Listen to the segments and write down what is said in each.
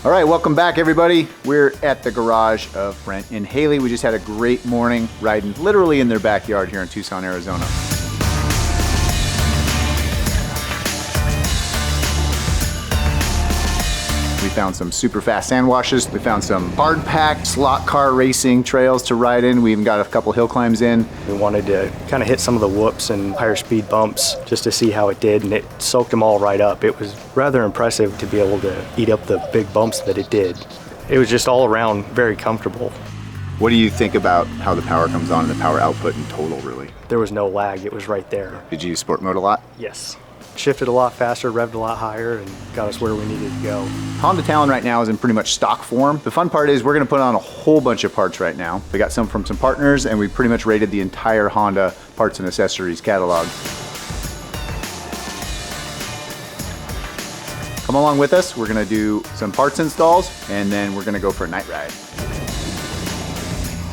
All right, welcome back everybody. We're at the garage of Brent and Haley. We just had a great morning riding literally in their backyard here in Tucson, Arizona. We found some super fast sand washes. We found some hard packed slot car racing trails to ride in. We even got a couple hill climbs in. We wanted to kind of hit some of the whoops and higher speed bumps just to see how it did, and it soaked them all right up. It was rather impressive to be able to eat up the big bumps that it did. It was just all around very comfortable. What do you think about how the power comes on and the power output in total, really? There was no lag, it was right there. Did you use sport mode a lot? Yes. Shifted a lot faster, revved a lot higher, and got us where we needed to go. Honda Talon right now is in pretty much stock form. The fun part is we're gonna put on a whole bunch of parts right now. We got some from some partners, and we pretty much rated the entire Honda parts and accessories catalog. Come along with us. We're gonna do some parts installs, and then we're gonna go for a night ride.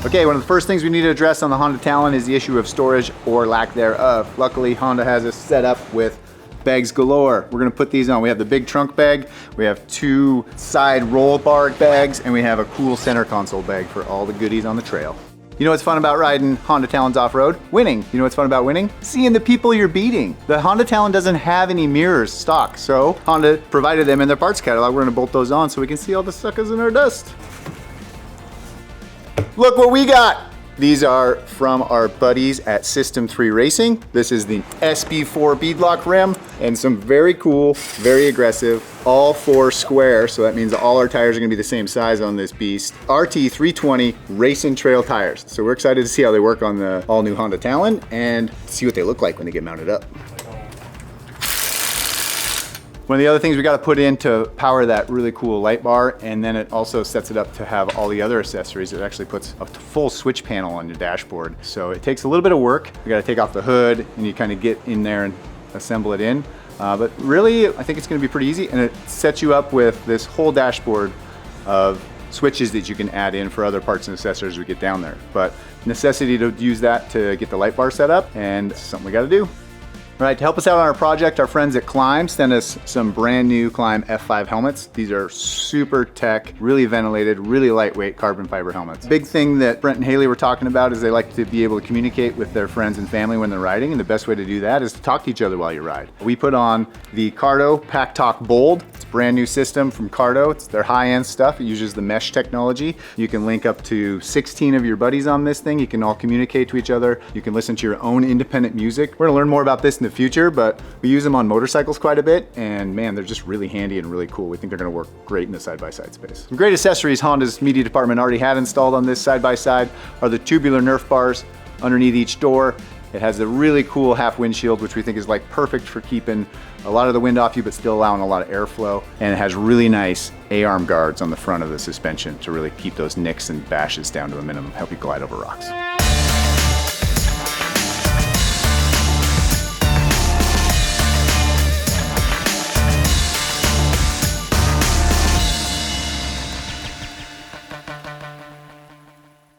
Okay, one of the first things we need to address on the Honda Talon is the issue of storage or lack thereof. Luckily, Honda has us set up with bags galore. We're gonna put these on. We have the big trunk bag, we have 2 side roll bar bags, and we have a cool center console bag for all the goodies on the trail. You know what's fun about riding Honda Talons off-road? Winning. You know what's fun about winning? Seeing the people you're beating. The Honda Talon doesn't have any mirrors stock, so Honda provided them in their parts catalog. We're gonna bolt those on so we can see all the suckers in our dust. Look what we got. These are from our buddies at System 3 Racing. This is the SB4 beadlock rim and some very cool, very aggressive, all 4 square, so that means all our tires are gonna be the same size on this beast, RT320 Racing Trail tires. So we're excited to see how they work on the all new Honda Talon and see what they look like when they get mounted up. One of the other things we got to put in to power that really cool light bar, and then it also sets it up to have all the other accessories. It actually puts a full switch panel on your dashboard. So it takes a little bit of work. We got to take off the hood and you kind of get in there and assemble it in. But really, I think it's going to be pretty easy, and it sets you up with this whole dashboard of switches that you can add in for other parts and accessories as we get down there. But necessity to use that to get the light bar set up, and something we got to do. All right, to help us out on our project, our friends at KLIM sent us some brand new KLIM F5 helmets. These are super tech, really ventilated, really lightweight carbon fiber helmets. Big thing that Brent and Haley were talking about is they like to be able to communicate with their friends and family when they're riding, and the best way to do that is to talk to each other while you ride. We put on the Cardo Pack Talk Bold. It's a brand new system from Cardo. It's their high-end stuff. It uses the mesh technology. You can link up to 16 of your buddies on this thing. You can all communicate to each other. You can listen to your own independent music. We're gonna learn more about this in the future, but we use them on motorcycles quite a bit, and man, they're just really handy and really cool. We think they're gonna work great in the side-by-side space. Some great accessories Honda's media department already had installed on this side-by-side are the tubular Nerf bars underneath each door. It has a really cool half windshield, which we think is like perfect for keeping a lot of the wind off you, but still allowing a lot of airflow. And it has really nice A-arm guards on the front of the suspension to really keep those nicks and bashes down to a minimum, help you glide over rocks.